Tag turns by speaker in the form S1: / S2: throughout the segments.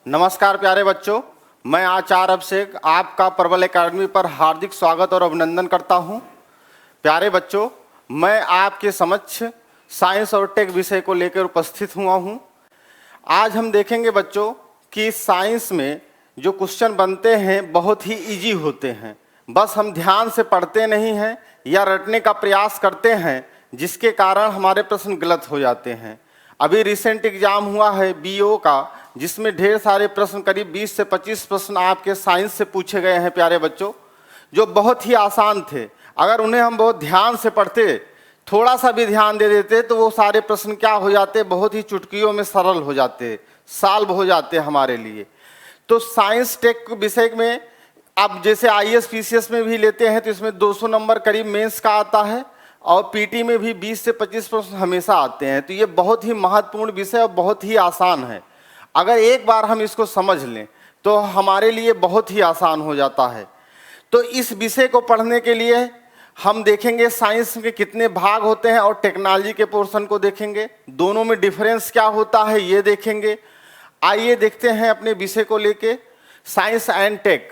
S1: नमस्कार प्यारे बच्चों, मैं आचार्य अभिषेक आपका प्रबल एकेडमी पर हार्दिक स्वागत और अभिनंदन करता हूं। प्यारे बच्चों, मैं आपके समक्ष साइंस और टेक विषय को लेकर उपस्थित हुआ हूं। आज हम देखेंगे बच्चों कि साइंस में जो क्वेश्चन बनते हैं बहुत ही इजी होते हैं, बस हम ध्यान से पढ़ते नहीं हैं या रटने का प्रयास करते हैं, जिसके कारण हमारे प्रश्न गलत हो जाते हैं। अभी रिसेंट एग्जाम हुआ है बीओ का, जिसमें ढेर सारे प्रश्न, करीब 20 से 25 प्रश्न आपके साइंस से पूछे गए हैं प्यारे बच्चों, जो बहुत ही आसान थे। अगर उन्हें हम बहुत ध्यान से पढ़ते, थोड़ा सा भी ध्यान दे देते, तो वो सारे प्रश्न क्या हो जाते, बहुत ही चुटकियों में सरल हो जाते, सॉल्व हो जाते हमारे लिए। तो साइंस टेक विषय में अब जैसे आईएएस पीसीएस में भी लेते हैं तो इसमें 200 नंबर करीब मेंस का आता है, और पीटी में भी 20 से 25 प्रश्न हमेशा आते हैं। तो ये बहुत ही महत्वपूर्ण विषय और बहुत ही आसान है। अगर एक बार हम इसको समझ लें तो हमारे लिए बहुत ही आसान हो जाता है। तो इस विषय को पढ़ने के लिए हम देखेंगे साइंस के कितने भाग होते हैं और टेक्नोलॉजी के पोर्शन को देखेंगे, दोनों में डिफरेंस क्या होता है ये देखेंगे। आइए देखते हैं अपने विषय को लेके, science and tech.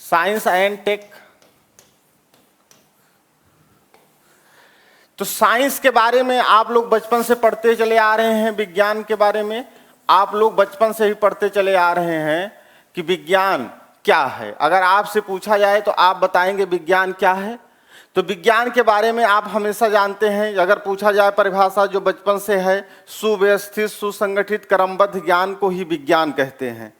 S1: Science and tech. तो साइंस के बारे में आप लोग बचपन से पढ़ते चले आ रहे हैं, विज्ञान के बारे में आप लोग बचपन से ही पढ़ते चले आ रहे हैं कि विज्ञान क्या है। अगर आपसे पूछा जाए तो आप बताएंगे विज्ञान क्या है। तो विज्ञान के बारे में आप हमेशा जानते हैं, अगर पूछा जाए परिभाषा जो बचपन से है, सुव्यवस्थित सुसंगठित क्रमबद्ध ज्ञान को ही विज्ञान कहते हैं।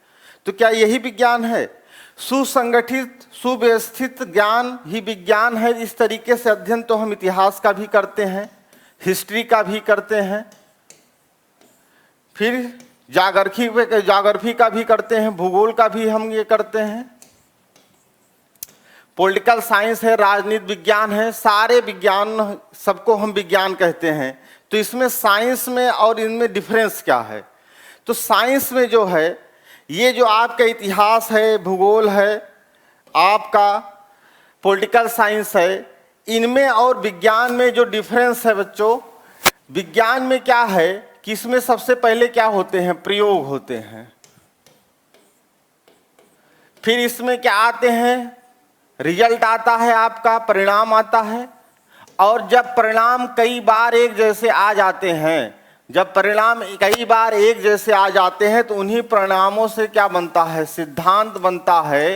S1: तो क्या यही विज्ञान है? सुसंगठित सुव्यवस्थित ज्ञान ही विज्ञान है। इस तरीके से अध्ययन तो हम इतिहास का भी करते हैं, हिस्ट्री का भी करते हैं, फिर ज्योग्राफी का भी करते हैं, भूगोल का भी हम ये करते हैं। पॉलिटिकल साइंस है, राजनीति विज्ञान है, सारे विज्ञान सबको हम विज्ञान कहते हैं। तो इसमें साइंस में और इनमें डिफरेंस क्या है? तो साइंस में जो है, ये जो आपका इतिहास है, भूगोल है, आपका पॉलिटिकल साइंस है, इनमें और विज्ञान में जो डिफरेंस है बच्चों, विज्ञान में क्या है कि इसमें सबसे पहले क्या होते हैं, प्रयोग होते हैं। फिर इसमें क्या आते हैं, रिजल्ट आता है, आपका परिणाम आता है। और जब परिणाम कई बार एक जैसे आ जाते हैं, जब परिणाम कई बार एक जैसे आ जाते हैं, तो उन्हीं परिणामों से क्या बनता है, सिद्धांत बनता है।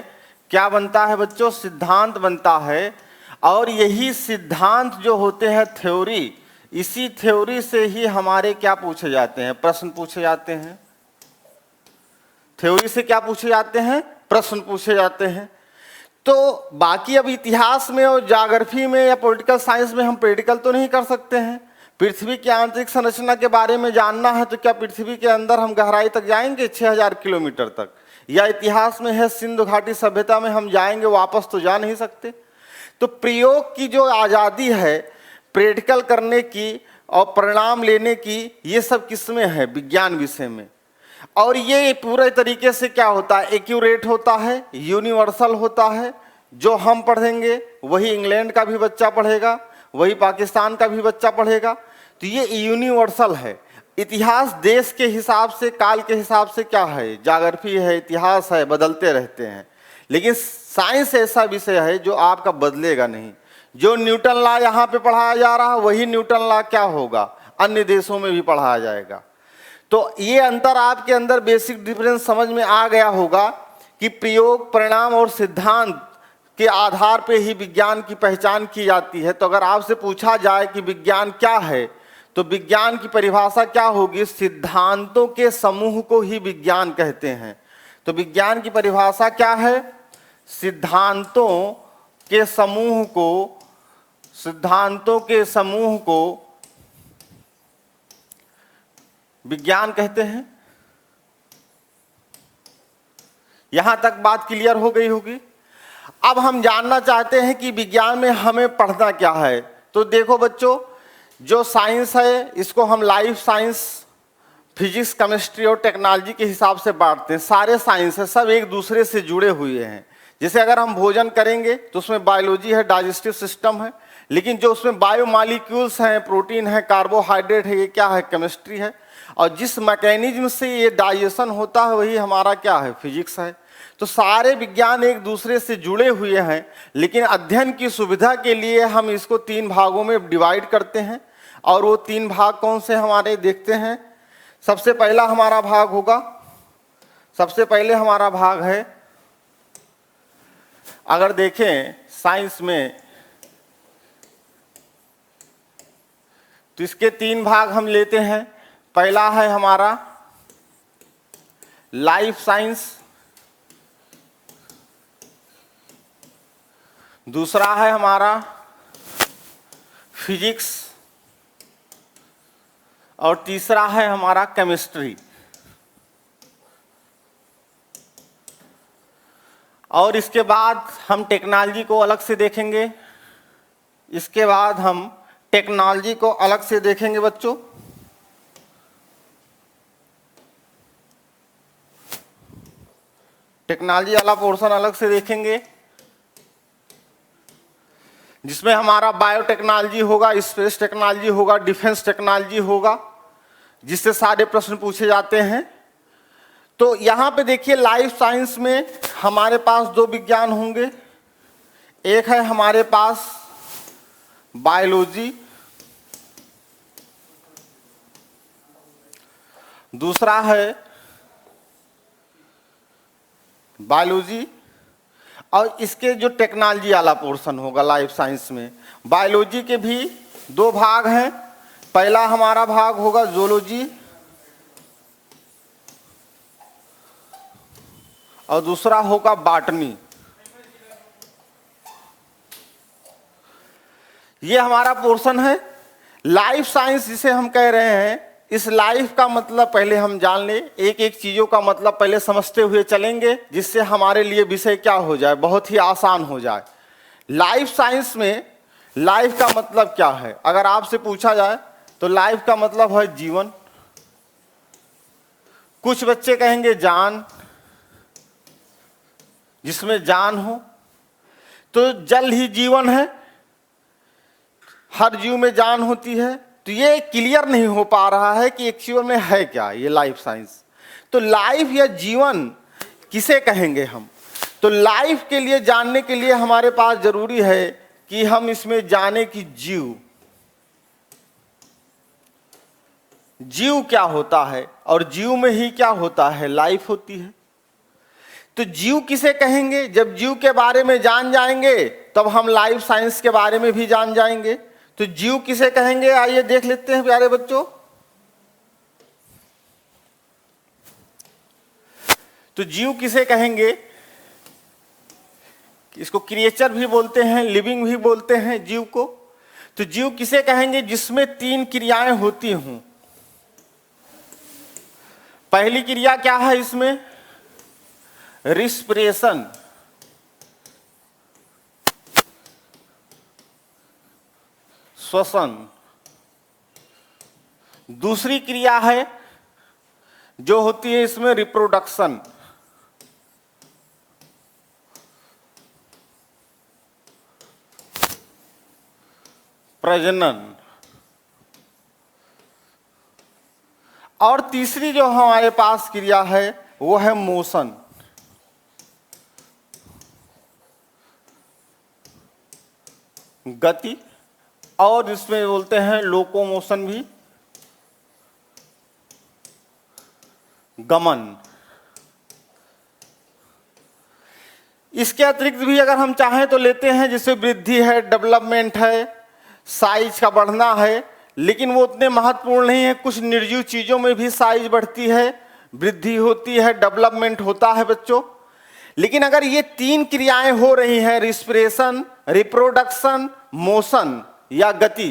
S1: क्या बनता है बच्चों? सिद्धांत बनता है। और यही सिद्धांत जो होते हैं थ्योरी, इसी थ्योरी से ही हमारे क्या पूछे जाते हैं, प्रश्न पूछे जाते हैं। थ्योरी से क्या पूछे जाते हैं, प्रश्न पूछे जाते हैं। तो बाकी अब इतिहास में और ज्योग्राफी में या पॉलिटिकल साइंस में हम प्रैक्टिकल तो नहीं कर सकते हैं। पृथ्वी की आंतरिक संरचना के बारे में जानना है तो क्या पृथ्वी के अंदर हम गहराई तक जाएंगे 6000 किलोमीटर तक? या इतिहास में है सिंधु घाटी सभ्यता में हम जाएंगे, वापस तो जा नहीं सकते। तो प्रयोग की जो आज़ादी है प्रैक्टिकल करने की और परिणाम लेने की, ये सब किसमें है, विज्ञान विषय में। और ये पूरे तरीके से क्या होता है, एक्यूरेट होता है, यूनिवर्सल होता है। जो हम पढ़ेंगे वही इंग्लैंड का भी बच्चा पढ़ेगा, वही पाकिस्तान का भी बच्चा पढ़ेगा। तो ये यूनिवर्सल है। इतिहास देश के हिसाब से, काल के हिसाब से क्या है, ज्योग्राफी है, इतिहास है, बदलते रहते हैं। लेकिन साइंस ऐसा विषय है जो आपका बदलेगा नहीं। जो न्यूटन लॉ यहाँ पे पढ़ाया जा रहा है, वही न्यूटन लॉ क्या होगा, अन्य देशों में भी पढ़ाया जाएगा। तो ये अंतर आपके अंदर बेसिक डिफरेंस समझ में आ गया होगा कि प्रयोग, परिणाम और सिद्धांत के आधार पे ही विज्ञान की पहचान की जाती है। तो अगर आपसे पूछा जाए कि विज्ञान क्या है, तो विज्ञान की परिभाषा क्या होगी, सिद्धांतों के समूह को ही विज्ञान कहते हैं। तो विज्ञान की परिभाषा क्या है, सिद्धांतों के समूह को, सिद्धांतों के समूह को विज्ञान कहते हैं। यहां तक बात क्लियर हो गई होगी। अब हम जानना चाहते हैं कि विज्ञान में हमें पढ़ना क्या है। तो देखो बच्चों, जो साइंस है इसको हम लाइफ साइंस, फिजिक्स, केमिस्ट्री और टेक्नोलॉजी के हिसाब से बांटते हैं। सारे साइंस है, सब एक दूसरे से जुड़े हुए हैं। जैसे अगर हम भोजन करेंगे तो उसमें बायोलॉजी है, डाइजेस्टिव सिस्टम है, लेकिन जो उसमें बायोमॉलिक्यूल्स हैं, प्रोटीन है, कार्बोहाइड्रेट है, ये क्या है? केमिस्ट्री है। और जिस मैकेनिज्म से ये डाइजेशन होता है वही हमारा क्या है? फिजिक्स है। तो सारे विज्ञान एक दूसरे से जुड़े हुए हैं, लेकिन अध्ययन की सुविधा के लिए हम इसको 3 भागों में डिवाइड करते हैं। और वो 3 भाग कौन से हमारे देखते हैं। सबसे पहला हमारा भाग होगा, सबसे पहले हमारा भाग है, अगर देखें साइंस में तो इसके 3 भाग हम लेते हैं। पहला है हमारा लाइफ साइंस, दूसरा है हमारा फिजिक्स, और तीसरा है हमारा केमिस्ट्री। और इसके बाद हम टेक्नोलॉजी को अलग से देखेंगे। इसके बाद हम टेक्नोलॉजी को अलग से देखेंगे बच्चों। टेक्नोलॉजी वाला पोर्शन अलग से देखेंगे, जिसमें हमारा बायोटेक्नोलॉजी होगा, स्पेस टेक्नोलॉजी होगा, डिफेंस टेक्नोलॉजी होगा, जिससे सारे प्रश्न पूछे जाते हैं। तो यहाँ पे देखिए लाइफ साइंस में हमारे पास 2 विज्ञान होंगे। एक है हमारे पास बायोलॉजी, दूसरा है बायोलॉजी, और इसके जो टेक्नोलॉजी वाला पोर्शन होगा लाइफ साइंस में। बायोलॉजी के भी 2 भाग हैं। पहला हमारा भाग होगा जूलॉजी और दूसरा होगा बॉटनी। ये हमारा पोर्शन है लाइफ साइंस जिसे हम कह रहे हैं। इस लाइफ का मतलब पहले हम जान ले, एक एक चीजों का मतलब पहले समझते हुए चलेंगे, जिससे हमारे लिए विषय क्या हो जाए, बहुत ही आसान हो जाए। लाइफ साइंस में लाइफ का मतलब क्या है, अगर आपसे पूछा जाए तो लाइफ का मतलब है जीवन। कुछ बच्चे कहेंगे जान, जिसमें जान हो, तो जल ही जीवन है, हर जीव में जान होती है। तो ये क्लियर नहीं हो पा रहा है कि एक्चुअल में है क्या ये लाइफ साइंस। तो लाइफ या जीवन किसे कहेंगे हम। तो लाइफ के लिए जानने के लिए हमारे पास जरूरी है कि हम इसमें जाने कि जीव क्या होता है, और जीव में ही क्या होता है, लाइफ होती है। तो जीव किसे कहेंगे। जब जीव के बारे में जान जाएंगे तब हम लाइफ साइंस के बारे में भी जान जाएंगे। तो जीव किसे कहेंगे, आइए देख लेते हैं प्यारे बच्चों। तो जीव किसे कहेंगे, इसको क्रिएचर भी बोलते हैं, लिविंग भी बोलते हैं जीव को। तो जीव किसे कहेंगे, जिसमें 3 क्रियाएं होती हों। पहली क्रिया क्या है इसमें, रिस्पिरेशन। श्वसन। दूसरी क्रिया है जो होती है इसमें रिप्रोडक्शन। प्रजनन। और तीसरी जो हमारे पास क्रिया है वो है मोशन। गति, और इसमें बोलते हैं लोकोमोशन भी, गमन। इसके अतिरिक्त भी अगर हम चाहें तो लेते हैं, जैसे वृद्धि है, डेवलपमेंट है, साइज का बढ़ना है, लेकिन वो उतने महत्वपूर्ण नहीं है। कुछ निर्जीव चीजों में भी साइज बढ़ती है, वृद्धि होती है, डेवलपमेंट होता है बच्चों। लेकिन अगर ये 3 क्रियाएं हो रही हैं, रिस्पिरेशन, रिप्रोडक्शन, मोशन या गति,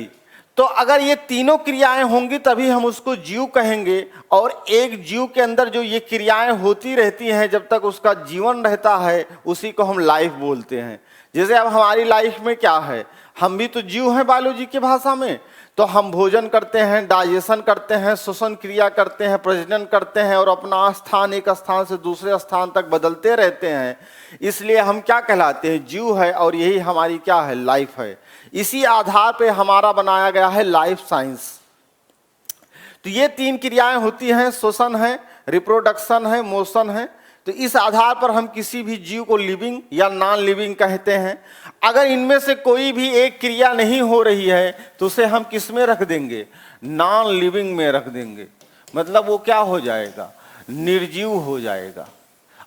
S1: तो अगर ये तीनों क्रियाएं होंगी तभी हम उसको जीव कहेंगे। और एक जीव के अंदर जो ये क्रियाएं होती रहती हैं जब तक उसका जीवन रहता है, उसी को हम लाइफ बोलते हैं। जैसे अब हमारी लाइफ में क्या है, हम भी तो जीव हैं बायोलॉजी की भाषा में। तो हम भोजन करते हैं, डाइजेशन करते हैं, श्वसन क्रिया करते हैं, प्रजनन करते हैं और अपना स्थान एक स्थान से दूसरे स्थान तक बदलते रहते हैं। इसलिए हम क्या कहलाते हैं, जीव है, और यही हमारी क्या है, लाइफ है। इसी आधार पे हमारा बनाया गया है लाइफ साइंस। तो ये 3 क्रियाएं होती हैं, श्वसन है, रिप्रोडक्शन है, मोशन है। तो इस आधार पर हम किसी भी जीव को लिविंग या नॉन लिविंग कहते हैं। अगर इनमें से कोई भी एक क्रिया नहीं हो रही है तो उसे हम किस में रख देंगे, नॉन लिविंग में रख देंगे। मतलब वो क्या हो जाएगा, निर्जीव हो जाएगा।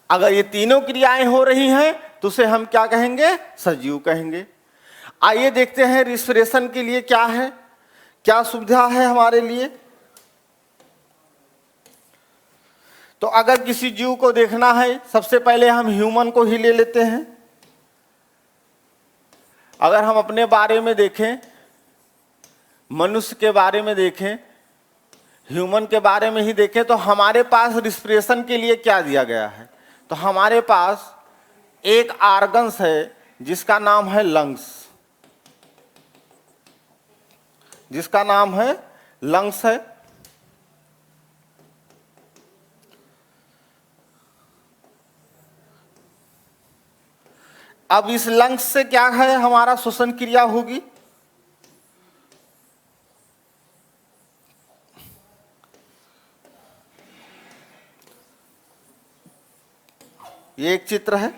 S1: अगर ये तीनों क्रियाएं हो रही हैं तो उसे हम क्या कहेंगे, सजीव कहेंगे। आइए देखते हैं रिस्पिरेशन के लिए क्या है, क्या सुविधा है हमारे लिए। तो अगर किसी जीव को देखना है, सबसे पहले हम ह्यूमन को ही ले लेते हैं। अगर हम अपने बारे में देखें, मनुष्य के बारे में देखें, ह्यूमन के बारे में ही देखें, तो हमारे पास रिस्पिरेशन के लिए क्या दिया गया है। तो हमारे पास एक आर्गन्स है जिसका नाम है लंग्स, जिसका नाम है लंग्स है। अब इस लंग्स से क्या है, हमारा श्वसन क्रिया होगी। ये एक चित्र है।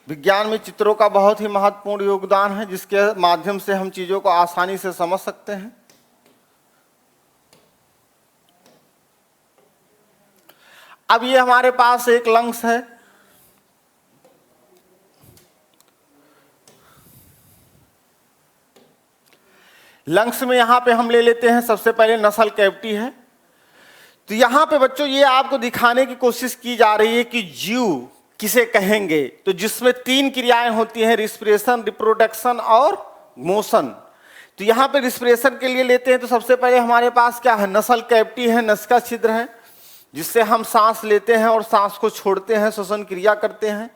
S1: विज्ञान में चित्रों का बहुत ही महत्वपूर्ण योगदान है, जिसके माध्यम से हम चीजों को आसानी से समझ सकते हैं। अब ये हमारे पास एक लंग्स है। लंग्स में यहां पे हम ले लेते हैं, सबसे पहले नसल कैविटी है। तो यहां पे बच्चों ये आपको दिखाने की कोशिश की जा रही है कि जीव किसे कहेंगे, तो जिसमें 3 क्रियाएं होती हैं, रिस्पिरेशन, रिप्रोडक्शन और मोशन। तो यहां पे रिस्पिरेशन के लिए लेते हैं तो सबसे पहले हमारे पास क्या है, नसल कैविटी है, नसिका छिद्र है, जिससे हम सांस लेते हैं और सांस को छोड़ते हैं, श्वसन क्रिया करते हैं।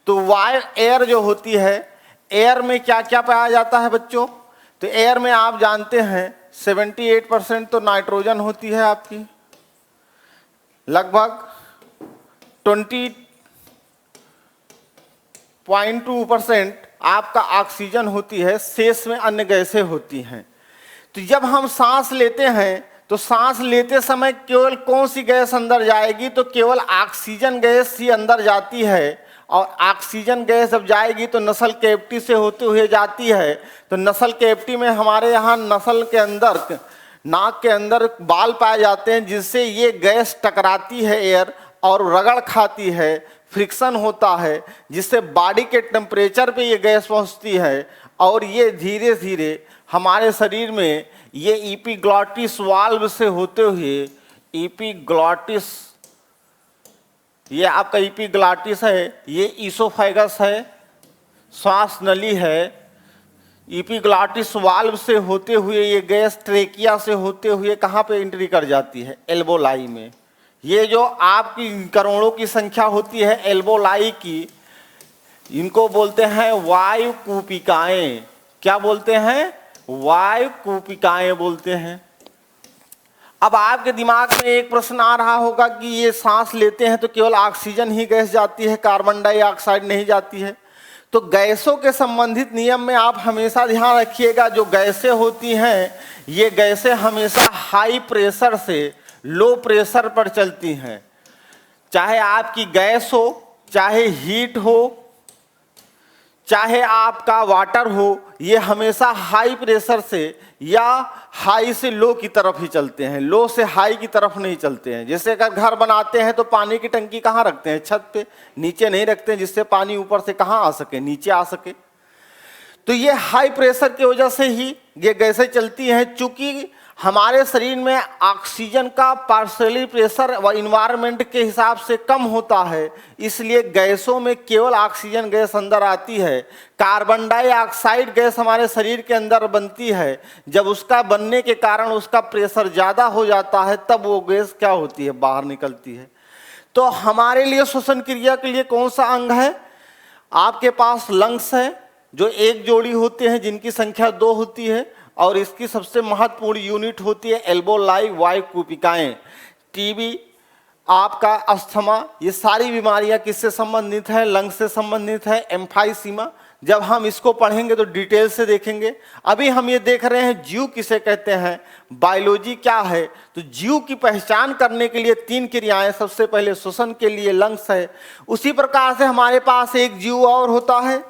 S1: तो वायर एयर जो होती है, एयर में क्या क्या पाया जाता है बच्चों। तो एयर में आप जानते हैं 78% तो नाइट्रोजन होती है आपकी, लगभग 20.2% आपका ऑक्सीजन होती है, शेष में अन्य गैसें होती हैं। तो जब हम सांस लेते हैं तो सांस लेते समय केवल कौन सी गैस अंदर जाएगी, तो केवल ऑक्सीजन गैस ही अंदर जाती है। और ऑक्सीजन गैस जब जाएगी तो नसल कैविटी से होते हुए जाती है। तो नसल कैविटी में हमारे यहाँ नसल के अंदर, नाक के अंदर बाल पाए जाते हैं, जिससे ये गैस टकराती है एयर और रगड़ खाती है, फ्रिक्शन होता है, जिससे बॉडी के टेम्परेचर पे ये गैस पहुँचती है और ये धीरे धीरे हमारे शरीर में ये एपिग्लॉटिस वाल्व से होते हुए, एपिग्लॉटिस, ये आपका एपिग्लॉटिस है, ये ईसोफेगस है, श्वास नली है, एपिग्लॉटिस वाल्व से होते हुए ये गैस ट्रेकिया से होते हुए कहाँ पे एंट्री कर जाती है, एल्वोलाई में। ये जो आपकी करोड़ों की संख्या होती है एल्वोलाई की, इनको बोलते हैं वायु कूपिकाएं। क्या बोलते हैं, वायु कूपिकाएं बोलते हैं। अब आपके दिमाग में एक प्रश्न आ रहा होगा कि ये सांस लेते हैं तो केवल ऑक्सीजन ही गैस जाती है, कार्बन डाइऑक्साइड नहीं जाती है। तो गैसों के संबंधित नियम में आप हमेशा ध्यान रखिएगा, जो गैसें होती हैं ये गैसें हमेशा हाई प्रेशर से लो प्रेशर पर चलती हैं। चाहे आपकी गैस हो, चाहे हीट हो, चाहे आपका वाटर हो, ये हमेशा हाई प्रेशर से या हाई से लो की तरफ ही चलते हैं, लो से हाई की तरफ नहीं चलते हैं। जैसे अगर घर बनाते हैं तो पानी की टंकी कहाँ रखते हैं, छत पे, नीचे नहीं रखते हैं, जिससे पानी ऊपर से कहाँ आ सके, नीचे आ सके। तो ये हाई प्रेशर की वजह से ही ये गैसें चलती हैं। चूंकि हमारे शरीर में ऑक्सीजन का पार्शियली प्रेशर व इन्वायरमेंट के हिसाब से कम होता है, इसलिए गैसों में केवल ऑक्सीजन गैस अंदर आती है। कार्बन डाइऑक्साइड गैस हमारे शरीर के अंदर बनती है। जब उसका बनने के कारण उसका प्रेशर ज़्यादा हो जाता है, तब वो गैस क्या होती है, बाहर निकलती है। तो हमारे लिए श्वसन क्रिया के लिए कौन सा अंग है? आपके पास लंग्स है, जो एक जोड़ी होते हैं जिनकी संख्या 2 होती है, और इसकी सबसे महत्वपूर्ण यूनिट होती है एल्वोलाई वायुकुपिकाएं। टीबी, आपका अस्थमा, ये सारी बीमारियां किससे संबंधित है? लंग्स से संबंधित है। एम्फाइसीमा, जब हम इसको पढ़ेंगे तो डिटेल से देखेंगे। अभी हम ये देख रहे हैं जीव किसे कहते हैं, बायोलॉजी क्या है। तो जीव की पहचान करने के लिए 3 क्रियाएं, सबसे पहले श्वसन के लिए लंग्स है। उसी प्रकार से हमारे पास एक जीव और होता है,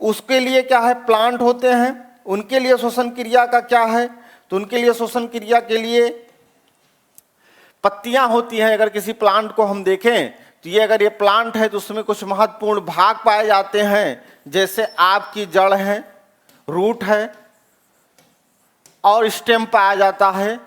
S1: उसके लिए क्या है, प्लांट होते हैं। उनके लिए श्वसन क्रिया का क्या है? तो उनके लिए श्वसन क्रिया के लिए पत्तियां होती हैं। अगर किसी प्लांट को हम देखें तो ये अगर ये प्लांट है तो उसमें कुछ महत्वपूर्ण भाग पाए जाते हैं, जैसे आपकी जड़ है, रूट है, और स्टेम पाया जाता है,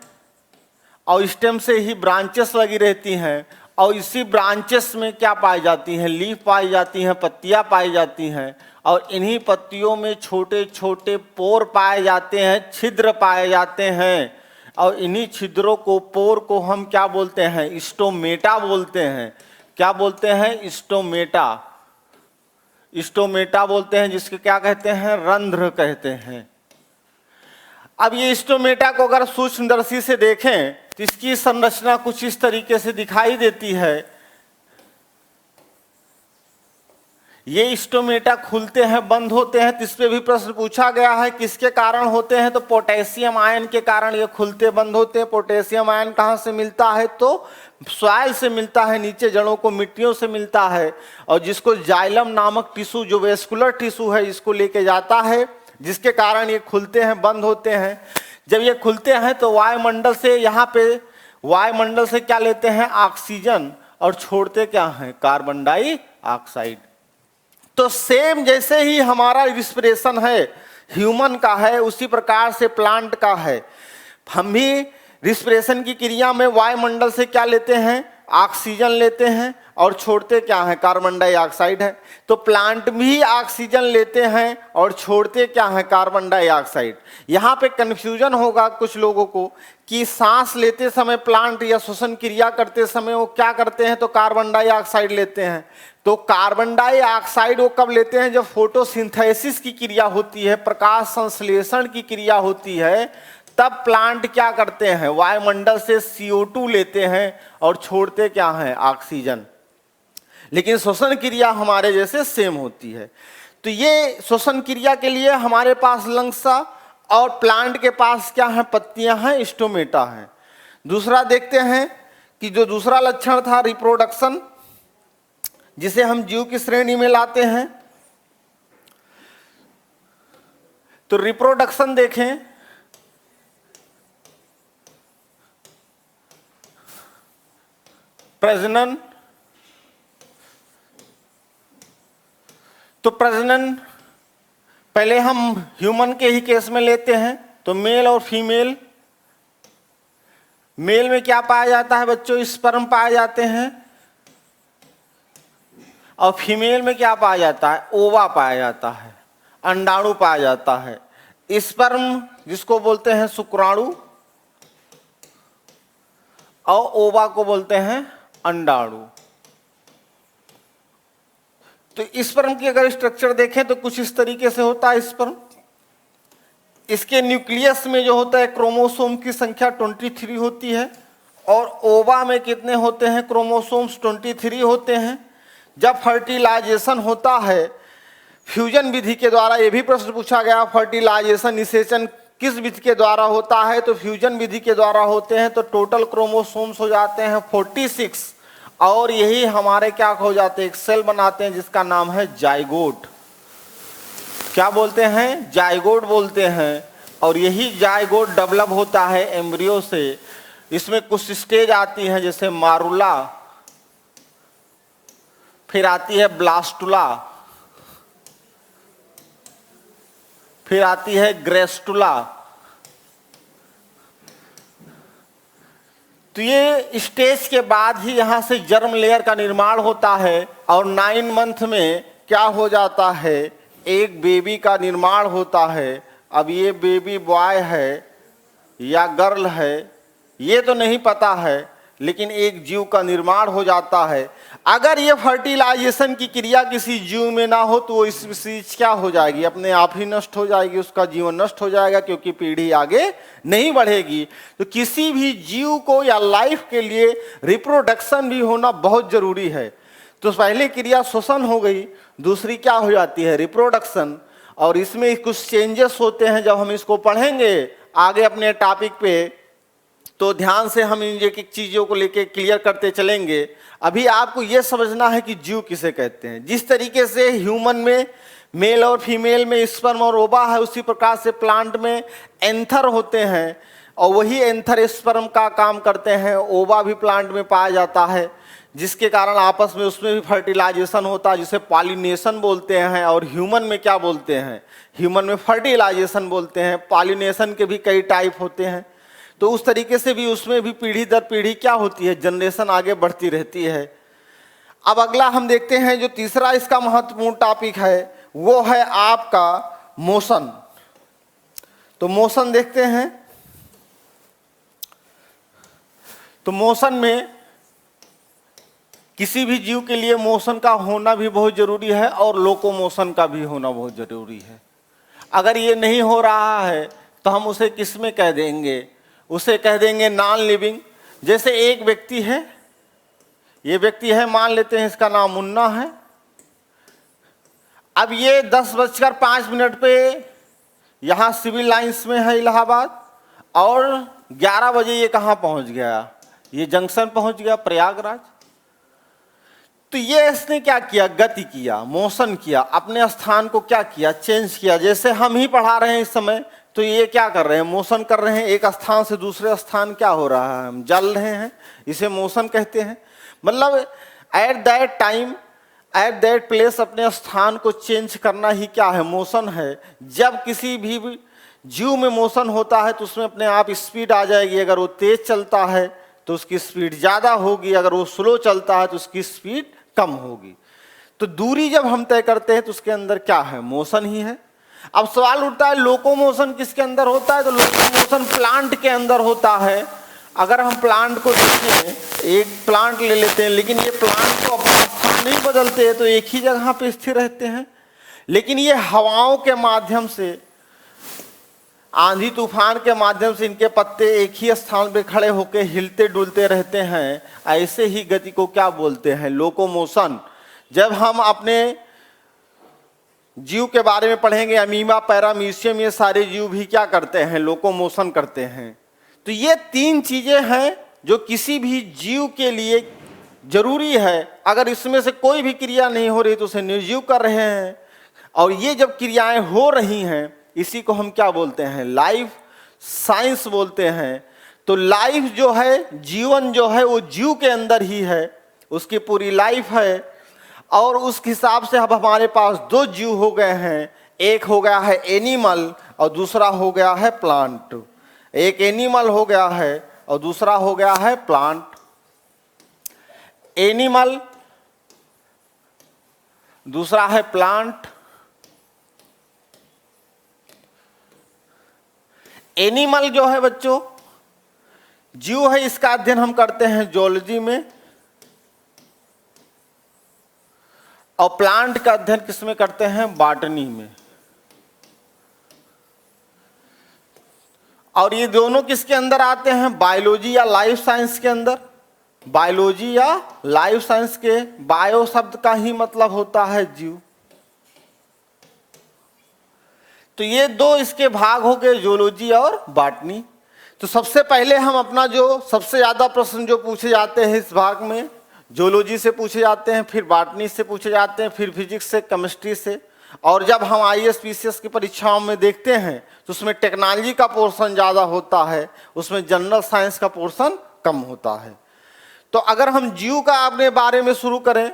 S1: और स्टेम से ही ब्रांचेस लगी रहती हैं, और इसी ब्रांचेस में क्या पाई जाती हैं, लीफ पाई जाती हैं, पत्तियां पाई जाती हैं, और इन्हीं पत्तियों में छोटे छोटे पोर पाए जाते हैं, छिद्र पाए जाते हैं, और इन्हीं छिद्रों को, पोर को हम क्या बोलते हैं, स्टोमेटा बोलते हैं। क्या बोलते हैं? स्टोमेटा। स्टोमेटा बोलते हैं, जिसके क्या कहते हैं, रंध्र कहते हैं। अब ये स्टोमेटा को अगर सूक्ष्मदर्शी से देखें तो इसकी संरचना कुछ इस तरीके से दिखाई देती है। ये स्टोमेटा खुलते हैं, बंद होते हैं। तो इस पे भी प्रश्न पूछा गया है किसके कारण होते हैं, तो पोटेशियम आयन के कारण ये खुलते बंद होते हैं। पोटेशियम आयन कहाँ से मिलता है, तो सॉइल से मिलता है, नीचे जड़ों को मिट्टियों से मिलता है, और जिसको जाइलम नामक टिश्यू, जो वेस्कुलर टिश्यू है, इसको लेके जाता है, जिसके कारण ये खुलते हैं, बंद होते हैं। जब ये खुलते हैं तो वायुमंडल से, यहाँ पे वायुमंडल से क्या लेते हैं, ऑक्सीजन, और छोड़ते क्या हैं, कार्बन डाइऑक्साइड। तो सेम जैसे ही हमारा रिस्पिरेशन है, ह्यूमन का है, उसी प्रकार से प्लांट का है। हम भी रिस्पिरेशन की क्रिया में वायुमंडल से क्या लेते हैं, ऑक्सीजन लेते हैं, और छोड़ते क्या है, कार्बन डाइऑक्साइड है। तो प्लांट भी ऑक्सीजन लेते हैं और छोड़ते क्या है, कार्बन डाइऑक्साइड। यहाँ पे कंफ्यूजन होगा कुछ लोगों को कि सांस लेते समय प्लांट या श्वसन क्रिया करते समय वो क्या करते हैं, तो कार्बन डाइऑक्साइड लेते हैं। तो कार्बन डाइऑक्साइड वो कब लेते हैं, जब फोटोसिंथेसिस की क्रिया होती है, प्रकाश संश्लेषण की क्रिया होती है, तब प्लांट क्या करते हैं, वायुमंडल से CO2 लेते हैं और छोड़ते क्या है, ऑक्सीजन। लेकिन श्वसन क्रिया हमारे जैसे सेम होती है। तो ये श्वसन क्रिया के लिए हमारे पास लंग्स, और प्लांट के पास क्या है, पत्तियां हैं, स्टोमेटा है। दूसरा देखते हैं कि जो दूसरा लक्षण था रिप्रोडक्शन, जिसे हम जीव की श्रेणी में लाते हैं। तो रिप्रोडक्शन देखें, प्रजनन। तो प्रजनन पहले हम ह्यूमन के ही केस में लेते हैं, तो मेल और फीमेल। मेल में क्या पाया जाता है बच्चों, स्पर्म पाए जाते हैं, और फीमेल में क्या पाया जाता है, ओवा पाया जाता है, अंडाणु पाया जाता है। स्पर्म जिसको बोलते हैं शुक्राणु, और ओवा को बोलते हैं अंडाणु। तो स्पर्म की अगर स्ट्रक्चर देखें तो कुछ इस तरीके से होता है स्पर्म। इसके न्यूक्लियस में जो होता है क्रोमोसोम की संख्या 23 होती है, और ओवा में कितने होते हैं, क्रोमोसोम्स 23 होते हैं। जब फर्टिलाइजेशन होता है फ्यूजन विधि के द्वारा, ये भी प्रश्न पूछा गया, फर्टिलाइजेशन निषेचन किस विधि के द्वारा होता है, तो फ्यूजन विधि के द्वारा होते हैं। तो टोटल क्रोमोसोम्स हो जाते हैं 46, और यही हमारे क्या हो जाते हैं, एक सेल बनाते हैं जिसका नाम है जाइगोट। क्या बोलते हैं, जाइगोट बोलते हैं। और यही जाइगोट डेवलप होता है एम्ब्रियो से। इसमें कुछ स्टेज आती है, जैसे मारुला, फिर आती है ब्लास्टुला, फिर आती है ग्रेस्टुला, तो ये स्टेज के बाद ही यहाँ से जर्म लेयर का निर्माण होता है और 9 मंथ में क्या हो जाता है, एक बेबी का निर्माण होता है। अब ये बेबी बॉय है या गर्ल है ये तो नहीं पता है, लेकिन एक जीव का निर्माण हो जाता है। अगर ये फर्टिलाइजेशन की क्रिया किसी जीव में ना हो तो वो स्पीशीज क्या हो जाएगी, अपने आप ही नष्ट हो जाएगी, उसका जीवन नष्ट हो जाएगा, क्योंकि पीढ़ी आगे नहीं बढ़ेगी। तो किसी भी जीव को या लाइफ के लिए रिप्रोडक्शन भी होना बहुत जरूरी है। तो पहली क्रिया श्वसन हो गई, दूसरी क्या हो जाती है, रिप्रोडक्शन। और इसमें कुछ चेंजेस होते हैं, जब हम इसको पढ़ेंगे आगे अपने टॉपिक पे तो ध्यान से हम इन एक एक चीज़ों को लेके क्लियर करते चलेंगे। अभी आपको ये समझना है कि जीव किसे कहते हैं। जिस तरीके से ह्यूमन में मेल और फीमेल में स्पर्म और ओवा है, उसी प्रकार से प्लांट में एंथर होते हैं और वही एंथर स्पर्म का काम करते हैं। ओवा भी प्लांट में पाया जाता है, जिसके कारण आपस में उसमें भी फर्टिलाइजेशन होता है, जिसे पॉलिनेशन बोलते हैं। और ह्यूमन में क्या बोलते हैं, ह्यूमन में फर्टिलाइजेशन बोलते हैं। पॉलिनेशन के भी कई टाइप होते हैं। तो उस तरीके से भी उसमें भी पीढ़ी दर पीढ़ी क्या होती है, जनरेशन आगे बढ़ती रहती है। अब अगला हम देखते हैं, जो तीसरा इसका महत्वपूर्ण टॉपिक है वो है आपका मोशन। तो मोशन देखते हैं। तो मोशन में किसी भी जीव के लिए मोशन का होना भी बहुत जरूरी है और लोकोमोशन का भी होना बहुत जरूरी है। अगर ये नहीं हो रहा है तो हम उसे किस में कह देंगे, उसे कह देंगे नॉन लिविंग। जैसे एक व्यक्ति है, ये व्यक्ति है, मान लेते हैं इसका नाम मुन्ना है। अब ये 10:05 पे यहाँ सिविल लाइंस में है इलाहाबाद, और 11 बजे ये कहाँ पहुँच गया, ये जंक्शन पहुँच गया प्रयागराज। तो ये इसने क्या किया, गति किया, मोशन किया, अपने स्थान को क्या किया, चेंज किया। जैसे हम ही पढ़ा रहे हैं इस समय, तो ये क्या कर रहे हैं, मोशन कर रहे हैं। एक स्थान से दूसरे स्थान क्या हो रहा है, हम चल रहे हैं, इसे मोशन कहते हैं। मतलब at that time at that place अपने स्थान को चेंज करना ही क्या है, मोशन है। जब किसी भी जीव में मोशन होता है तो उसमें अपने आप स्पीड आ जाएगी। अगर वो तेज चलता है तो उसकी स्पीड ज़्यादा होगी, अगर वो स्लो चलता है तो उसकी स्पीड कम होगी। तो दूरी जब हम तय करते हैं तो उसके अंदर क्या है, मोशन ही है। अब सवाल उठता है लोकोमोशन किसके अंदर होता है, तो लोकोमोशन प्लांट के अंदर होता है। अगर हम प्लांट को देखें, एक प्लांट ले लेते हैं, लेकिन ये प्लांट तो अपना स्थान नहीं बदलते हैं, तो एक ही जगह पे स्थिर रहते हैं। लेकिन ये हवाओं के माध्यम से, आंधी तूफान के माध्यम से इनके पत्ते एक ही स्थान पे खड़े होकर हिलते डुलते रहते हैं। ऐसे ही गति को क्या बोलते हैं, लोकोमोशन। जब हम अपने जीव के बारे में पढ़ेंगे, अमीबा, पैरामीशियम, ये सारे जीव भी क्या करते हैं, लोकोमोशन करते हैं। तो ये 3 चीजें हैं जो किसी भी जीव के लिए जरूरी है। अगर इसमें से कोई भी क्रिया नहीं हो रही तो उसे निर्जीव कर रहे हैं। और ये जब क्रियाएं हो रही हैं, इसी को हम क्या बोलते हैं, लाइफ साइंस बोलते हैं। तो लाइफ जो है, जीवन जो है, वो जीव के अंदर ही है, उसकी पूरी लाइफ है। और उस हिसाब से अब हमारे पास 2 जीव हो गए हैं, एक हो गया है एनिमल और दूसरा हो गया है प्लांट। एक एनिमल हो गया है और दूसरा हो गया है प्लांट। एनिमल, दूसरा है प्लांट। एनिमल जो है बच्चों, जीव है, इसका अध्ययन हम करते हैं जूलॉजी में। और प्लांट का अध्ययन किसमें करते हैं, बॉटनी में। और ये दोनों किसके अंदर आते हैं, बायोलॉजी या लाइफ साइंस के अंदर। बायोलॉजी या लाइफ साइंस के, बायो शब्द का ही मतलब होता है जीव। तो ये 2 इसके भाग हो गए, जूलॉजी और बॉटनी। तो सबसे पहले हम अपना जो सबसे ज्यादा प्रश्न जो पूछे जाते हैं इस भाग में, जूलॉजी से पूछे जाते हैं, फिर बॉटनी से पूछे जाते हैं, फिर फिजिक्स से, केमिस्ट्री से। और जब हम आईएएस पीसीएस की परीक्षाओं में देखते हैं तो उसमें टेक्नोलॉजी का पोर्शन ज़्यादा होता है, उसमें जनरल साइंस का पोर्शन कम होता है। तो अगर हम जीव का अपने बारे में शुरू करें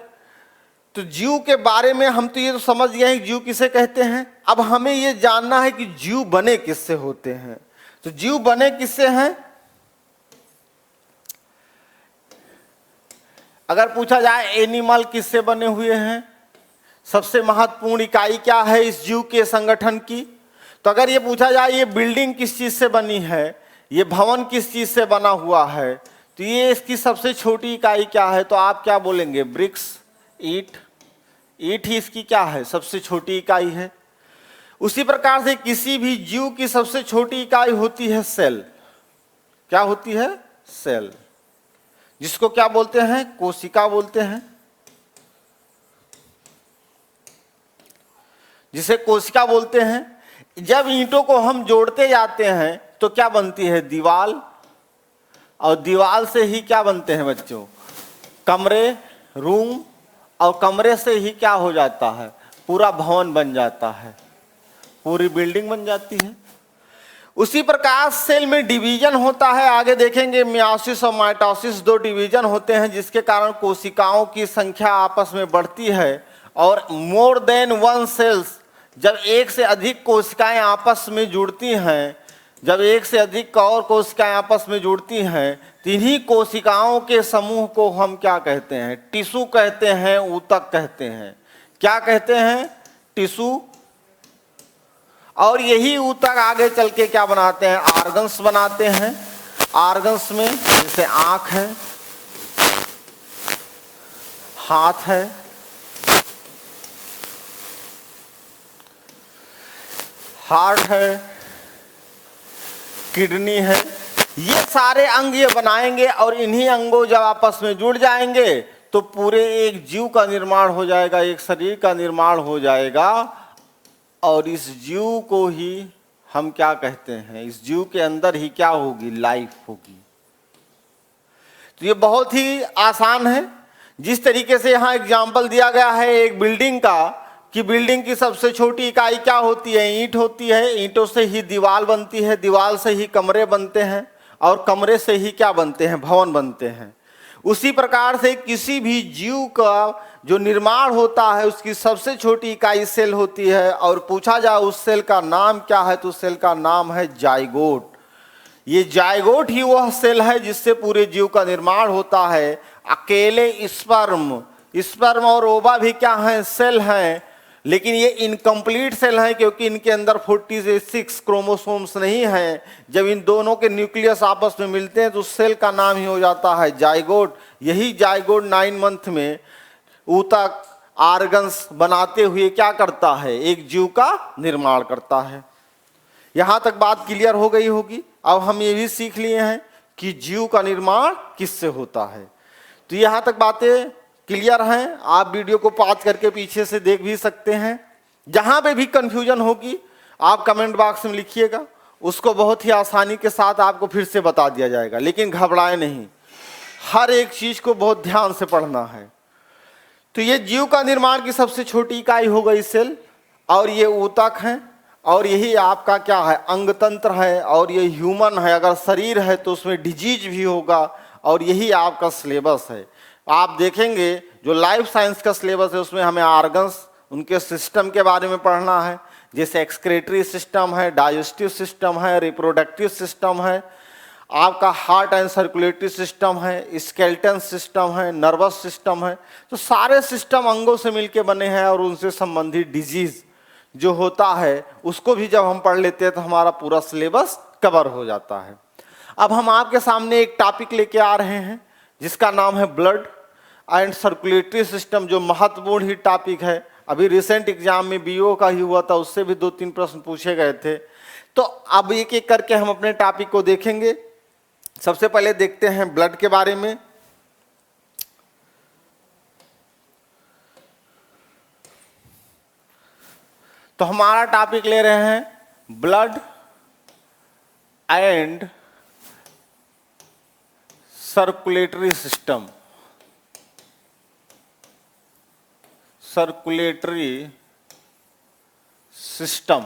S1: तो जीव के बारे में हम तो ये तो समझ गए हैं जीव किसे कहते हैं। अब हमें ये जानना है कि जीव बने किससे होते हैं। तो जीव बने किससे हैं, अगर पूछा जाए एनिमल किससे बने हुए हैं, सबसे महत्वपूर्ण इकाई क्या है इस जीव के संगठन की, तो अगर ये पूछा जाए ये बिल्डिंग किस चीज से बनी है, ये भवन किस चीज से बना हुआ है, तो ये इसकी सबसे छोटी इकाई क्या है, तो आप क्या बोलेंगे, ब्रिक्स, ईंट। ईंट ही इसकी क्या है, सबसे छोटी इकाई है। उसी प्रकार से किसी भी जीव की सबसे छोटी इकाई होती है सेल। क्या होती है, सेल, जिसको क्या बोलते हैं, कोशिका बोलते हैं, जिसे कोशिका बोलते हैं। जब ईंटों को हम जोड़ते जाते हैं तो क्या बनती है, दीवार, और दीवार से ही क्या बनते हैं बच्चों, कमरे, रूम, और कमरे से ही क्या हो जाता है, पूरा भवन बन जाता है, पूरी बिल्डिंग बन जाती है। उसी प्रकार सेल में डिवीजन होता है, आगे देखेंगे मियोसिस और माइटोसिस, दो डिवीजन होते हैं जिसके कारण कोशिकाओं की संख्या आपस में बढ़ती है। और मोर देन वन सेल्स, जब एक से अधिक कोशिकाएं आपस में जुड़ती हैं, जब एक से अधिक और कोशिकाएं आपस में जुड़ती हैं, तो इन्हीं कोशिकाओं के समूह को हम क्या कहते हैं, टिश्यू कहते हैं, ऊतक कहते हैं। क्या कहते हैं, टिश्यू। और यही ऊतक आगे चल के क्या बनाते हैं, ऑर्गन्स बनाते हैं। ऑर्गन्स में जैसे आंख है, हाथ है, हार्ट है, किडनी है, ये सारे अंग ये बनाएंगे। और इन्हीं अंगों जब आपस में जुड़ जाएंगे तो पूरे एक जीव का निर्माण हो जाएगा, एक शरीर का निर्माण हो जाएगा। और इस जीव को ही हम क्या कहते हैं, इस जीव के अंदर ही क्या होगी, लाइफ होगी। तो ये बहुत ही आसान है। जिस तरीके से यहाँ एग्जाम्पल दिया गया है एक बिल्डिंग का, कि बिल्डिंग की सबसे छोटी इकाई क्या होती है, ईंट होती है, ईंटों से ही दीवार बनती है, दीवार से ही कमरे बनते हैं, और कमरे से ही क्या बनते हैं, भवन बनते हैं। उसी प्रकार से किसी भी जीव का जो निर्माण होता है उसकी सबसे छोटी इकाई सेल होती है। और पूछा जाए उस सेल का नाम क्या है, तो सेल का नाम है जाइगोट। ये जाइगोट ही वह सेल है जिससे पूरे जीव का निर्माण होता है। अकेले स्पर्म और ओवा भी क्या है, सेल हैं, लेकिन ये इनकम्प्लीट सेल हैं क्योंकि इनके अंदर 46 क्रोमोसोम्स नहीं हैं। जब इन दोनों के न्यूक्लियस आपस में मिलते हैं तो उस सेल का नाम ही हो जाता है जाइगोट। यही जाइगोट 9 मंथ में ऊतक, ऑर्गन्स बनाते हुए क्या करता है, एक जीव का निर्माण करता है। यहां तक बात क्लियर हो गई होगी। अब हम ये भी सीख लिए हैं कि जीव का निर्माण किससे होता है। तो यहां तक बातें क्लियर हैं। आप वीडियो को पॉज करके पीछे से देख भी सकते हैं। जहां पे भी कंफ्यूजन होगी आप कमेंट बॉक्स में लिखिएगा, उसको बहुत ही आसानी के साथ आपको फिर से बता दिया जाएगा। लेकिन घबराए नहीं, हर एक चीज को बहुत ध्यान से पढ़ना है। तो ये जीव का निर्माण की सबसे छोटी इकाई हो गई सेल, और ये ऊतक है, और यही आपका क्या है, अंग तंत्र है, और ये ह्यूमन है। अगर शरीर है तो उसमें डिजीज भी होगा, और यही आपका सिलेबस है। आप देखेंगे जो लाइफ साइंस का सिलेबस है उसमें हमें ऑर्गन्स, उनके सिस्टम के बारे में पढ़ना है, जैसे एक्सक्रेटरी सिस्टम है, डाइजेस्टिव सिस्टम है, रिप्रोडक्टिव सिस्टम है, आपका हार्ट एंड सर्कुलेटरी सिस्टम है, स्केलेटन सिस्टम है, नर्वस सिस्टम है। तो सारे सिस्टम अंगों से मिलके बने हैं, और उनसे संबंधित डिजीज जो होता है उसको भी जब हम पढ़ लेते हैं तो हमारा पूरा सिलेबस कवर हो जाता है। अब हम आपके सामने एक टॉपिक लेके आ रहे हैं जिसका नाम है ब्लड एंड सर्कुलेटरी सिस्टम, जो महत्वपूर्ण ही टॉपिक है। अभी रिसेंट एग्जाम में बीओ का ही हुआ था, उससे भी 2-3 प्रश्न पूछे गए थे। तो अब एक एक करके हम अपने टॉपिक को देखेंगे। सबसे पहले देखते हैं ब्लड के बारे में। तो हमारा टॉपिक ले रहे हैं blood and circulatory system. Circulatory system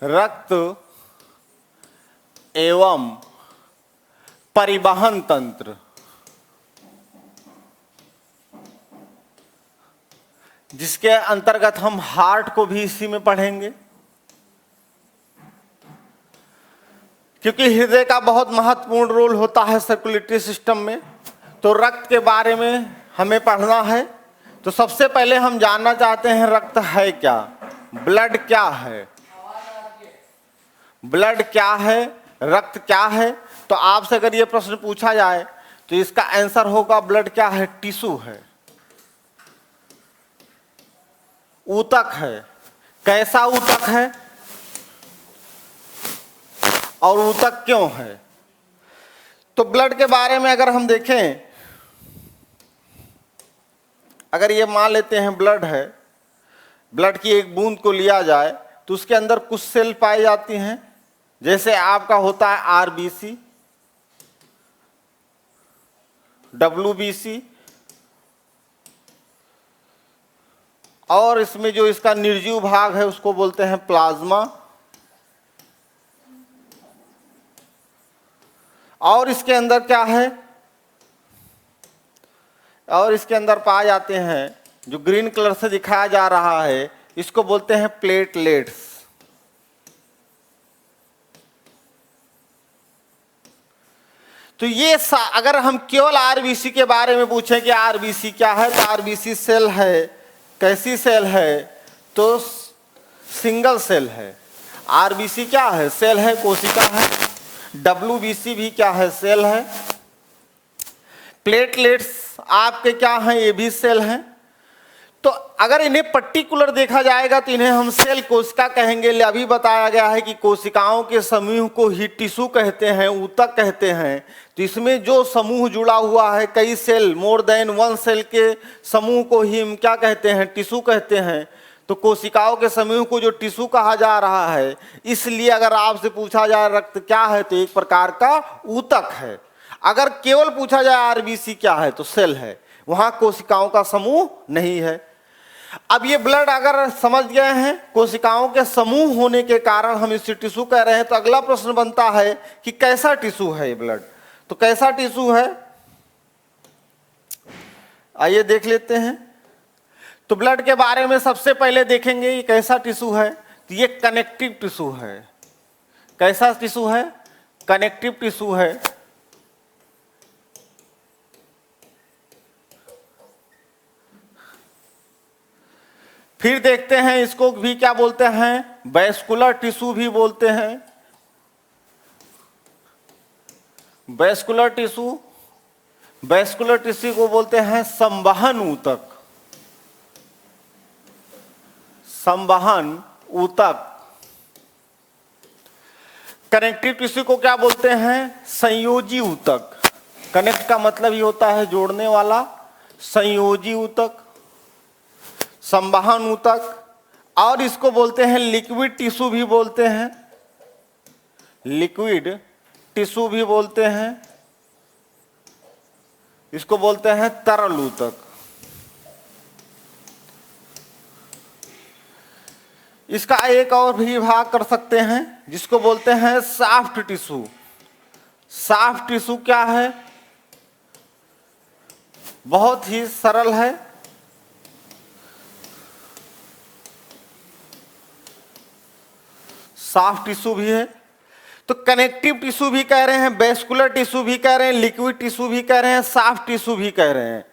S1: रक्त एवं परिवहन तंत्र, जिसके अंतर्गत हम हार्ट को भी इसी में पढ़ेंगे। क्योंकि हृदय का बहुत महत्वपूर्ण रोल होता है सर्कुलेटरी सिस्टम में, तो रक्त के बारे में हमें पढ़ना है। तो सबसे पहले हम जानना चाहते हैं रक्त है क्या, ब्लड क्या है, ब्लड क्या है, रक्त क्या है। तो आपसे अगर ये प्रश्न पूछा जाए तो इसका आंसर होगा ब्लड क्या है, टिश्यू है, ऊतक है। कैसा ऊतक है और ऊतक क्यों है? तो ब्लड के बारे में अगर हम देखें, अगर ये मान लेते हैं ब्लड है, ब्लड की एक बूंद को लिया जाए तो उसके अंदर कुछ सेल पाई जाती हैं, जैसे आपका होता है आरबीसी, डब्ल्यूबीसी, और इसमें जो इसका निर्जीव भाग है उसको बोलते हैं प्लाज्मा, और इसके अंदर क्या है, और इसके अंदर पाए जाते हैं जो ग्रीन कलर से दिखाया जा रहा है, इसको बोलते हैं प्लेटलेट्स। तो ये अगर हम केवल आरबीसी के बारे में पूछें कि आरबीसी क्या है, तो आरबीसी सेल है। कैसी सेल है? तो सिंगल सेल है। आरबीसी क्या है? सेल है, कोशिका है। डब्ल्यूबीसी भी क्या है? सेल है। प्लेटलेट्स आपके क्या हैं? ये भी सेल हैं। तो अगर इन्हें पर्टिकुलर देखा जाएगा तो इन्हें हम सेल कोशिका कहेंगे। अभी बताया गया है कि कोशिकाओं के समूह को ही टिश्यू कहते हैं, ऊतक कहते हैं। तो इसमें जो समूह जुड़ा हुआ है, कई cell, more than one cell के समूह को ही हम क्या कहते हैं? टिश्यू कहते हैं। तो कोशिकाओं के समूह को जो टिश्यू कहा जा रहा है, इसलिए अगर आपसे पूछा जाए रक्त क्या है तो एक प्रकार का ऊतक है। अगर केवल पूछा जाए आरबीसी क्या है तो सेल है, वहां कोशिकाओं का समूह नहीं है। अब ये ब्लड अगर समझ गए हैं कोशिकाओं के समूह होने के कारण हम इसे टिश्यू कह रहे हैं, तो अगला प्रश्न बनता है कि कैसा टिश्यू है ये ब्लड। तो कैसा टिश्यू है, आइए देख लेते हैं। तो ब्लड के बारे में सबसे पहले देखेंगे ये कैसा टिश्यू है। तो ये कनेक्टिव टिश्यू है। कैसा टिश्यू है? कनेक्टिव टिश्यू है। फिर देखते हैं इसको भी क्या बोलते हैं? वैस्कुलर टिश्यू भी बोलते हैं। वैस्कुलर टिश्यू, वैस्कुलर टिश्यू को बोलते हैं संवहन ऊतक। संवहन ऊतक। कनेक्टिव टिश्यू को क्या बोलते हैं? संयोजी ऊतक। कनेक्ट का मतलब ही होता है जोड़ने वाला। संयोजी ऊतक, संवहन ऊतक, और इसको बोलते हैं लिक्विड टिश्यू भी बोलते हैं। लिक्विड टिश्यू भी बोलते हैं। इसको बोलते हैं तरल ऊतक। इसका एक और भी भाग कर सकते हैं जिसको बोलते हैं सॉफ्ट टिश्यू। सॉफ्ट टिश्यू क्या है? बहुत ही सरल है। सॉफ्ट टिश्यू भी है। तो कनेक्टिव टिश्यू भी कह रहे हैं, वैस्कुलर टिश्यू भी कह रहे हैं, लिक्विड टिश्यू भी कह रहे हैं, सॉफ्ट टिश्यू भी कह रहे हैं।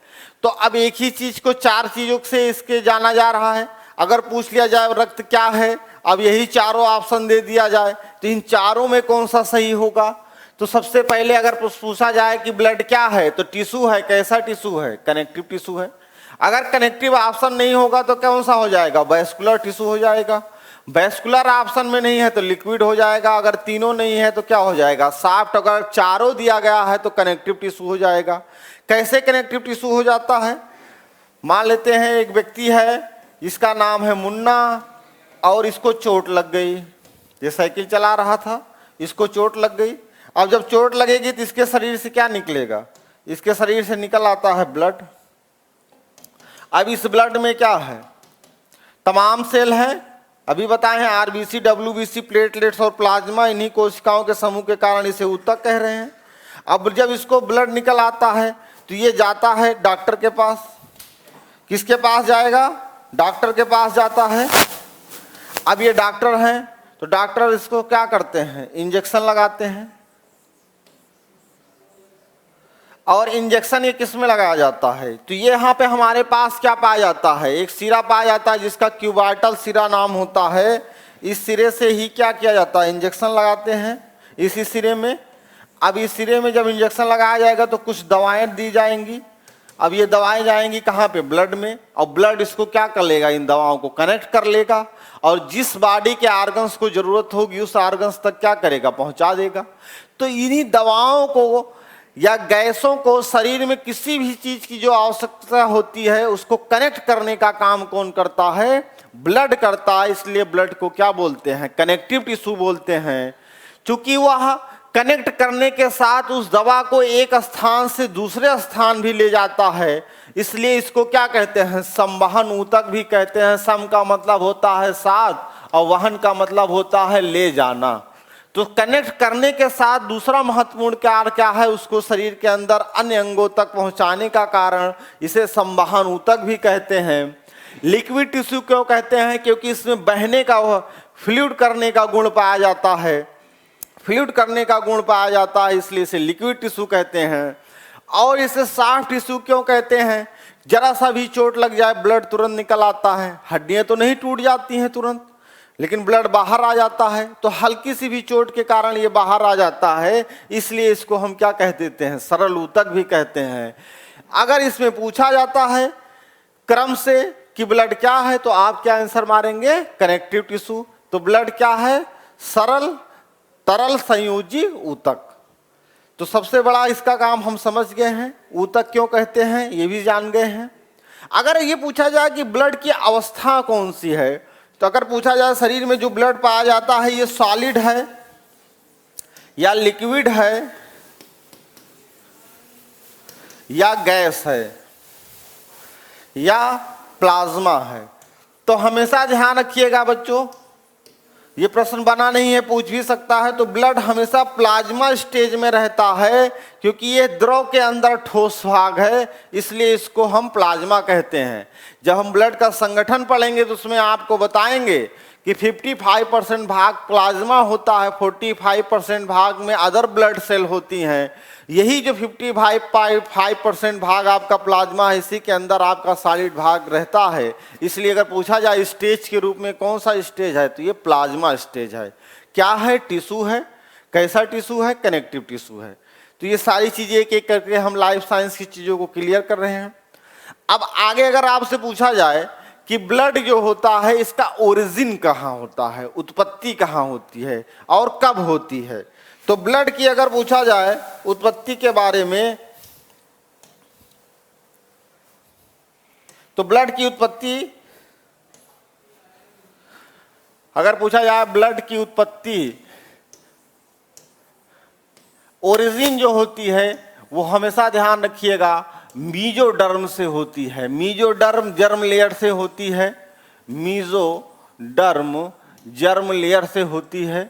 S1: तो अब एक ही चीज को चार चीजों से इसके जाना जा रहा है। अगर पूछ लिया जाए रक्त क्या है, अब यही चारों ऑप्शन दे दिया जाए तो इन चारों में कौन सा सही होगा? तो सबसे पहले अगर पूछा जाए कि ब्लड क्या है तो टिश्यू है। कैसा टिश्यू है? कनेक्टिव टिश्यू है। अगर कनेक्टिव ऑप्शन नहीं होगा तो कौन सा हो जाएगा? वैस्कुलर टिश्यू हो जाएगा। वैस्कुलर ऑप्शन में नहीं है तो लिक्विड हो जाएगा। अगर तीनों नहीं है तो क्या हो जाएगा? सॉफ्ट। अगर चारों दिया गया है तो कनेक्टिव टिश्यू हो जाएगा। कैसे कनेक्टिव टिश्यू हो जाता है? मान लेते हैं एक व्यक्ति है, इसका नाम है मुन्ना, और इसको चोट लग गई। ये साइकिल चला रहा था, इसको चोट लग गई। अब जब चोट लगेगी तो इसके शरीर से क्या निकलेगा? इसके शरीर से निकल आता है ब्लड। अब इस ब्लड में क्या है? तमाम सेल है। अभी बताए हैं आरबीसी, डब्ल्यूबीसी, प्लेटलेट्स और प्लाज्मा। इन्हीं कोशिकाओं के समूह के कारण इसे ऊतक कह रहे हैं। अब जब इसको ब्लड निकल आता है तो ये जाता है डॉक्टर के पास। किसके पास जाएगा? डॉक्टर के पास जाता है। अब ये डॉक्टर हैं तो डॉक्टर इसको क्या करते हैं, इंजेक्शन लगाते हैं। और इंजेक्शन ये किस में लगाया जाता है, तो ये यहाँ पे हमारे पास क्या पाया जाता है, एक सिरा पाया जाता है जिसका क्यूबार्टल सिरा नाम होता है। इस सिरे से ही क्या किया जाता है, इंजेक्शन लगाते हैं इसी सिरे में। अब इस सिरे में जब इंजेक्शन लगाया जाएगा तो कुछ दवाएं दी जाएंगी। अब ये दवाएं जाएंगी कहाँ पे, ब्लड में, और ब्लड इसको क्या कर लेगा, इन दवाओं को कनेक्ट कर लेगा और जिस बॉडी के ऑर्गन्स को जरूरत होगी उस ऑर्गन्स तक क्या करेगा, पहुंचा देगा। तो इन्हीं दवाओं को या गैसों को शरीर में किसी भी चीज की जो आवश्यकता होती है उसको कनेक्ट करने का काम कौन करता है, ब्लड करता है। इसलिए ब्लड को क्या बोलते हैं, कनेक्टिव टिश्यू बोलते हैं। चूंकि वह कनेक्ट करने के साथ उस दवा को एक स्थान से दूसरे स्थान भी ले जाता है, इसलिए इसको क्या कहते हैं, संवहन ऊतक भी कहते हैं। सम का मतलब होता है साथ और वहन का मतलब होता है ले जाना। तो कनेक्ट करने के साथ दूसरा महत्वपूर्ण कार्य क्या है, उसको शरीर के अंदर अन्य अंगों तक पहुंचाने का कारण इसे संवहन ऊतक भी कहते हैं। लिक्विड टिश्यू क्यों कहते हैं, क्योंकि इसमें बहने का, फ्लूइड करने का गुण पाया जाता है, फ्लूइड करने का गुण पाया जाता है, इसलिए इसे लिक्विड टिश्यू कहते हैं। और इसे सॉफ्ट टिश्यू क्यों कहते हैं, जरा सा भी चोट लग जाए ब्लड तुरंत निकल आता है। हड्डियां तो नहीं टूट जाती हैं तुरंत, लेकिन ब्लड बाहर आ जाता है। तो हल्की सी भी चोट के कारण ये बाहर आ जाता है, इसलिए इसको हम क्या कह देते हैं, सरल ऊतक भी कहते हैं। अगर इसमें पूछा जाता है क्रम से कि ब्लड क्या है, तो आप क्या आंसर मारेंगे, कनेक्टिव टिश्यू। तो ब्लड क्या है, सरल तरल संयोजी ऊतक। तो सबसे बड़ा इसका काम हम समझ गए हैं, ऊतक क्यों कहते हैं ये भी जान गए हैं। अगर ये पूछा जाए कि ब्लड की अवस्था कौन सी है, तो अगर पूछा जाए शरीर में जो ब्लड पाया जाता है ये सॉलिड है या लिक्विड है या गैस है या प्लाज्मा है, तो हमेशा ध्यान रखिएगा बच्चों, ये प्रश्न बना नहीं है, पूछ भी सकता है। तो ब्लड हमेशा प्लाज्मा स्टेज में रहता है, क्योंकि ये द्रव के अंदर ठोस भाग है, इसलिए इसको हम प्लाज्मा कहते हैं। जब हम ब्लड का संगठन पढ़ेंगे तो उसमें आपको बताएंगे कि 55% भाग प्लाज्मा होता है, 45% भाग में अदर ब्लड सेल होती हैं। यही जो 55% भाग आपका प्लाज्मा है, इसी के अंदर आपका सॉलिड भाग रहता है। इसलिए अगर पूछा जाए स्टेज के रूप में कौन सा स्टेज है, तो ये प्लाज्मा स्टेज है। क्या है, टिश्यू है। कैसा टिश्यू है, कनेक्टिव टिश्यू है। तो ये सारी चीजें एक एक करके हम लाइफ साइंस की चीजों को क्लियर कर रहे हैं। अब आगे अगर आपसे पूछा जाए कि ब्लड जो होता है इसका ओरिजिन कहाँ होता है, उत्पत्ति कहाँ होती है और कब होती है, तो ब्लड की अगर पूछा जाए उत्पत्ति के बारे में, तो ब्लड की उत्पत्ति अगर पूछा जाए, ब्लड की उत्पत्ति ओरिजिन जो होती है वो हमेशा ध्यान रखिएगा मीजोडर्म से होती है। मीजोडर्म जर्म लेयर से होती है, मीजोडर्म जर्म लेयर से होती है।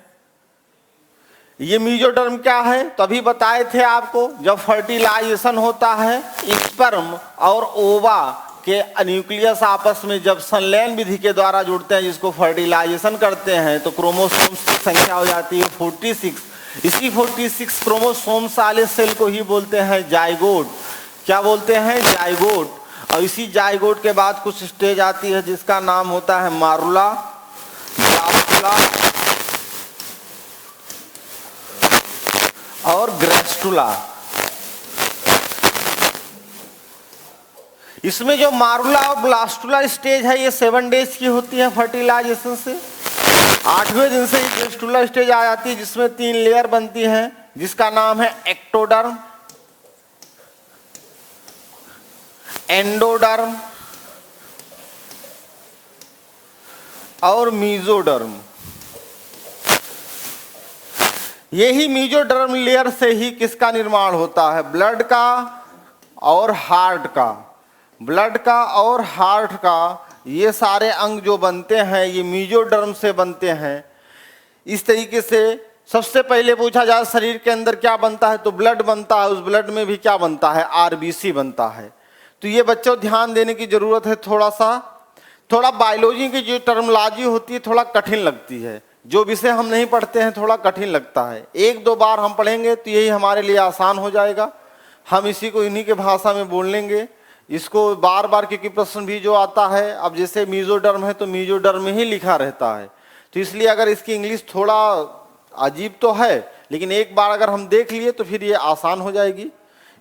S1: ये मीजोडर्म क्या है, तो अभी बताए थे आपको, जब फर्टिलाइजेशन होता है स्पर्म और ओवा के न्यूक्लियस आपस में जब संलयन विधि के द्वारा जुड़ते हैं, जिसको फर्टिलाइजेशन करते हैं, तो क्रोमोसोम्स की संख्या हो जाती है 46। इसी 46 क्रोमोसोम्स वाले सेल को ही बोलते हैं जाइगोट। क्या बोलते हैं, जाइगोट। और इसी जाइगोट के बाद कुछ स्टेज आती है जिसका नाम होता है मारुला, ब्लास्टुला और ग्रेस्टुला। इसमें जो मारुला और ब्लास्टुला स्टेज है ये 7 डेज की होती है फर्टिलाइजेशन से। 8वें दिन से ग्रेस्टुला स्टेज आ जाती है, जिसमें 3 लेयर बनती हैं, जिसका नाम है एक्टोडर्म, एंडोडर्म और मीजोडर्म। यही मीजोडर्म लेयर से ही किसका निर्माण होता है, ब्लड का और हार्ट का। ब्लड का और हार्ट का ये सारे अंग जो बनते हैं ये मीजोडर्म से बनते हैं। इस तरीके से सबसे पहले पूछा जाए शरीर के अंदर क्या बनता है, तो ब्लड बनता है। उस ब्लड में भी क्या बनता है, आरबीसी बनता है। तो ये बच्चों ध्यान देने की जरूरत है। थोड़ा बायोलॉजी की जो टर्मिनोलॉजी होती है थोड़ा कठिन लगती है, जो विषय हम नहीं पढ़ते हैं थोड़ा कठिन लगता है, एक दो बार हम पढ़ेंगे तो यही हमारे लिए आसान हो जाएगा। हम इसी को इन्हीं के भाषा में बोल लेंगे इसको बार बार, क्योंकि प्रश्न भी जो आता है, अब जैसे मीजोडर्म है तो मीजोडर्म में ही लिखा रहता है, तो इसलिए अगर इसकी इंग्लिश थोड़ा अजीब तो है, लेकिन एक बार अगर हम देख लिए तो फिर ये आसान हो जाएगी।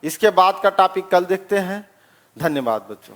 S1: इसके बाद का टॉपिक कल देखते हैं। धन्यवाद बच्चों।